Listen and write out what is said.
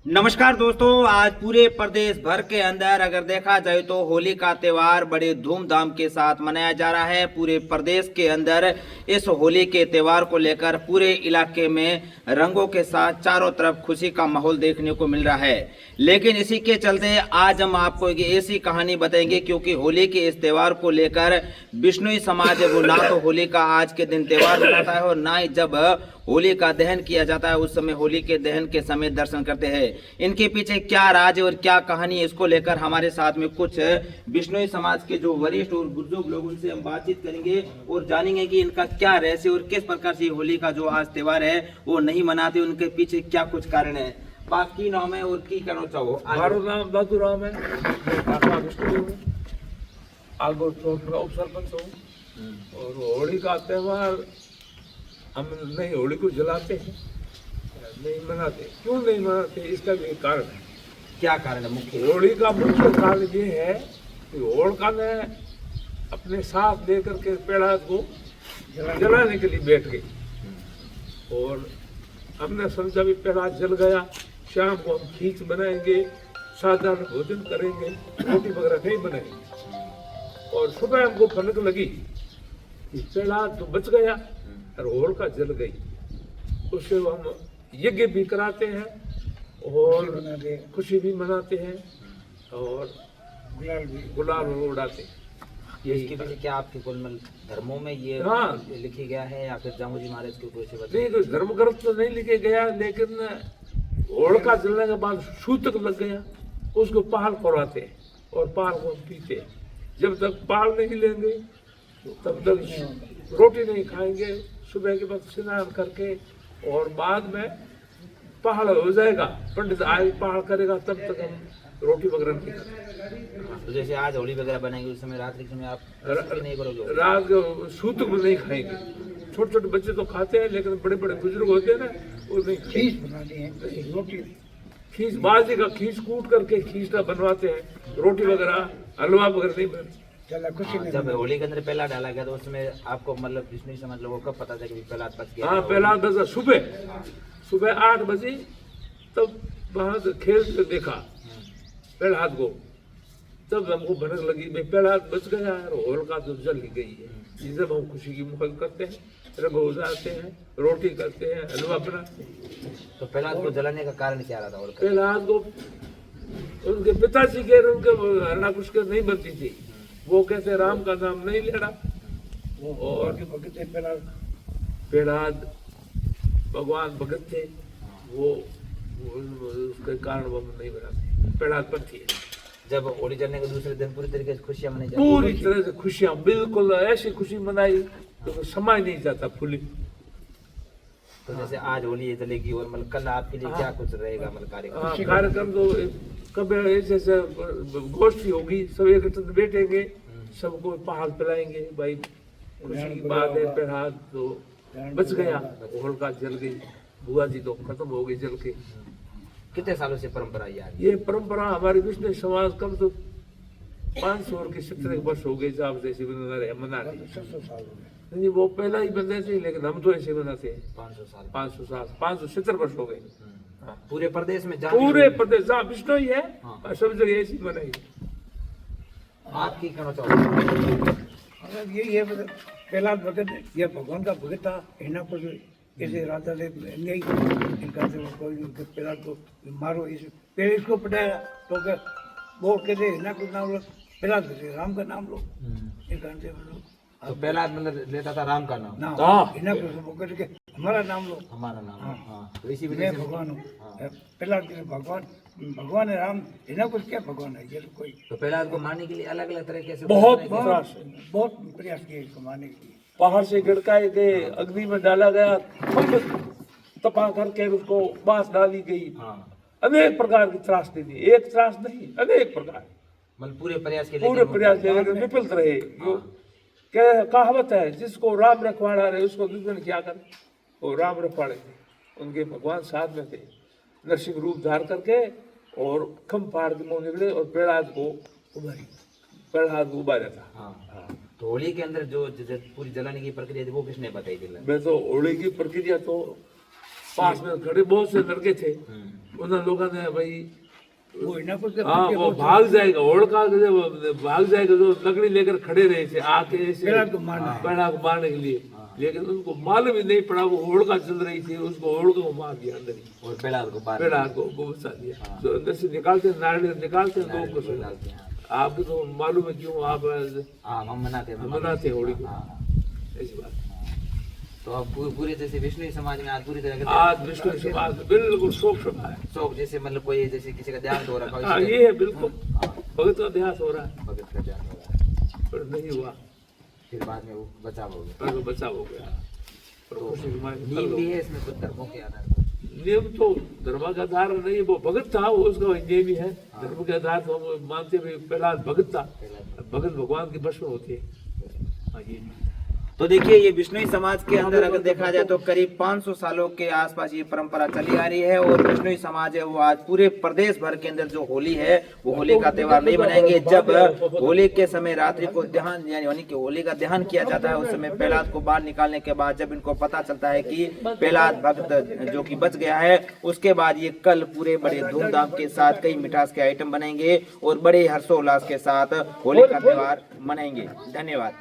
नमस्कार दोस्तों, आज पूरे प्रदेश भर के अंदर अगर देखा जाए तो होली का त्यौहार बड़े धूमधाम के साथ मनाया जा रहा है। पूरे प्रदेश के अंदर इस होली के त्यौहार को लेकर पूरे इलाके में रंगों के साथ चारों तरफ खुशी का माहौल देखने को मिल रहा है। लेकिन इसी के चलते आज हम आपको एक ऐसी कहानी बताएंगे, क्योंकि होली के इस त्यौहार को लेकर बिश्नोई समाज वो ना तो होली का आज के दिन त्यौहार मनाता है और ना ही जब होली का दहन किया जाता है उस समय होली के दहन के समय दर्शन करते हैं। इनके पीछे क्या राज और क्या कहानी है, इसको लेकर हमारे साथ में कुछ बिश्नोई समाज के जो वरिष्ठ और बुजुर्ग लोग उनसे हम बातचीत करेंगे और जानेंगे कि इनका क्या रहस्य और किस प्रकार से होली का जो आज त्यौहार है वो नहीं मनाते, उनके पीछे क्या कुछ कारण है। बाकी नाम है और की करना चाहो। मारो नाम दादू राम है, काका विष्णु हूँ, आलगोर चौक का उप सरपंच हूँ। और होली का त्यौहार हम नहीं होली को जलाते हैं, नहीं मनाते। क्यों नहीं मनाते, इसका भी एक कारण है। क्या कारण है मुख्य? होली का मुख्य कारण ये है कि होलिका ने अपने साथ लेकर के पेड़ा को जलाने के लिए बैठ गई और हमने समझा भी पेड़ा जल गया, शाम को हम खींच बनाएंगे, साधारण भोजन करेंगे, रोटी वगैरह नहीं बनाएंगे। और सुबह हमको भनक लगी कि पेड़ा तो बच गया और होलिका जल गई। उससे हम यज्ञ भी कराते हैं और खुशी भी मनाते हैं और गुलाल उड़ाते हैं। ये इसके पीछे क्या आपके कुल धर्मों में ये लिखी गया है या फिर जामू जी महाराज के कोई से नहीं, कोई धर्म ग्रंथ तो नहीं लिखे गया, लेकिन होलिका जलने के बाद सूतक लग गया, उसको पाल करवाते हैं और पाल को पीते हैं। जब तक पाल नहीं लेंगे तब तक रोटी नहीं खाएंगे। सुबह के वक्त स्नान करके और बाद में पहाड़ हो जाएगा, पंडित आए पहाड़ करेगा, तब तक हम रोटी वगैरह नहीं खाएंगे। तो जैसे आज होली वगैरह बनाएंगे उस समय रात्रि के समय आप नहीं करोगे? रात को सूतक में नहीं खाएंगे। छोटे छोटे बच्चे तो खाते हैं, लेकिन बड़े बड़े बुजुर्ग होते हैं ना, वो नहीं। खींच बनाते हैं, रोटी खींच, बाजी का खींच कूट करके खींचना बनवाते हैं, रोटी वगैरह हलवा वगैरह नहीं बनती। जब होली के अंदर पहला डाला गया तो उसमें आपको मतलब बिश्नोई समाज लोगों को कब पता था कि पहला बच गया? हाँ, पहला बजा सुबह 8 बजे, तब वहां से खेल के देखा पहला हाथ को, तब हमको भनक लगी भाई पहला हाथ बच गया है और होलिका तो जल ही गई है। जब हम खुशी की मुखर करते हैं, रंग उजाड़ते हैं, रोटी करते हैं, हलवा बनाते हैं। तो पहला हाथ को जलाने का कारण क्या रहा था? पहला हाथ को उनके पिताजी के उनके हरणा कुछ के नहीं बनती थी, वो कहते राम का नाम नहीं लेना। और पेड़ाद भगवान भगत थे, वो उसके कारण वो नहीं बनाते। पेड़ाद पंथी है। जब होली जलने के दूसरे दिन पूरी तरीके से खुशियां मनाई जाती, पूरी तरह से खुशियां, बिल्कुल ऐसी खुशी मनाई तो समय नहीं जाता फूली। तो जैसे आज होली जलेगी और मतलब कल आपके लिए क्या कुछ रहेगा मतलब कार्यक्रम? तो कभी ऐसे गोष्ठी होगी, सब एकत्रित बैठेंगे, सबको पहाड़ पिलाएंगे। भाई खुशी की बात है, पेड़ तो बच गया, होलिका जल गई, बुआ जी तो खत्म हो गई जल के। कितने सालों से परंपरा ये परंपरा हमारे बिश्नोई समाज कम तो 500 और 17 वर्ष हो गए जब से ऐसे मना रहे हैं। नहीं, वो पहला ही बंदे थे, लेकिन हम तो ऐसे मनाते हैं। 500 साल 570 वर्ष हो गए। पूरे प्रदेश में पूरे प्रदेश जहाँ बिश्नोई है सब जगह ऐसी मनाई। आप की कहना चाहोगे? यही है पहला भगत, यह भगवान का भगत था। इन्हें कुछ ऐसे राजा ने नहीं इनका से कोई पहला को मारो, इस पहले इसको पटाया तो वो कहते इन्हें कुछ नाम लो, पहला राम का नाम लो। इनका से तो पहला मतलब लेता था राम का नाम, इन्हें कुछ वो करके हमारा नाम लो, हमारा नाम। हाँ, तो इसी मैं वजह से भगवान हूँ। पहला भगवान है राम, इन्हें कुछ क्या भगवान है ये कोई। तो पहला को मारने के लिए अलग अलग तरीके से बहुत प्रयास किए इसको मारने के लिए। पहाड़ से गिड़काए गए, अग्नि में डाला गया, तपा करके उसको बांस डाली गई। अनेक प्रकार की त्रास दे दी, एक त्रास नहीं, अनेक प्रकार, मतलब पूरे प्रयास के विफल रहे। कहावत है, जिसको राम रखवाड़ा रहे उसको दुश्मन क्या करे। वो राम रखवाड़े थे, उनके भगवान साथ में थे, नरसिंह रूप धार करके और खम फाड़ के मुंह निकले और पेड़ाद को उबारा था। तो होली के अंदर जो पूरी जलाने की प्रक्रिया थी वो किसने बताई थी? मैं तो होली की प्रक्रिया तो पास में खड़े बहुत से लड़के थे, उन लोगों ने भाई वो इन्हें कुछ हाँ वो भाग जाएगा, होड़का भाग जाएगा, जो लकड़ी लेकर खड़े रहे थे आके ऐसे पेड़ा को मारना है। पेड़ा को मारने के लिए, लेकिन उनको मालूम ही नहीं पड़ा वो होड़का चल रही थी, उसको होड़का को मार दिया अंदर ही, और पेड़ा को बाहर पेड़ा को बचा दिया। जो अंदर से निकालते हैं नारियल निकालते हैं लोग को, डालते हैं। आपको तो मालूम है क्यों आप हाँ हम मनाते हैं। मनाते हैं होली को, हाँ। ऐसी बात। तो अब पूरे जैसे विष्णु समाज में आज पूरी तरह आज विष्णु समाज में बिल्कुल शोक सभा है। शोक, जैसे मतलब कोई जैसे किसी का देहांत हो रखा हाँ हो, ये है बिल्कुल, भगत का अभ्यास हो रहा है, भगत का देहांत हो रहा है, पर नहीं हुआ, फिर बाद में वो बचाव हो गया। पर वो बचाव हो गया। पर तो खुशी की मारी कर नींव लो। भी है इसमें कुछ धर्मों के आधार पर। नियम तो धर्म का आधार नहीं, वो भगत था, वो उसका नियम ही है। धर्म के आधार तो हम मानते हुए पहला भगत था, भगत भगवान की भस्म होती है। हाँ ये तो देखिए ये बिश्नोई समाज के अंदर अगर देखा जाए तो करीब 500 सालों के आसपास ये परंपरा चली आ रही है, और बिश्नोई समाज है वो आज पूरे प्रदेश भर के अंदर जो होली है वो होली का त्योहार नहीं मनाएंगे। जब होली के समय रात्रि को दहन यानी कि होली का दहन किया जाता है, उस समय प्रहलाद को बाहर निकालने के बाद जब इनको पता चलता है कि प्रहलाद भक्त जो कि बच गया है, उसके बाद ये कल पूरे बड़े धूमधाम के साथ कई मिठास के आइटम बनाएंगे और बड़े हर्षोल्लास के साथ होली का त्योहार मनाएंगे। धन्यवाद।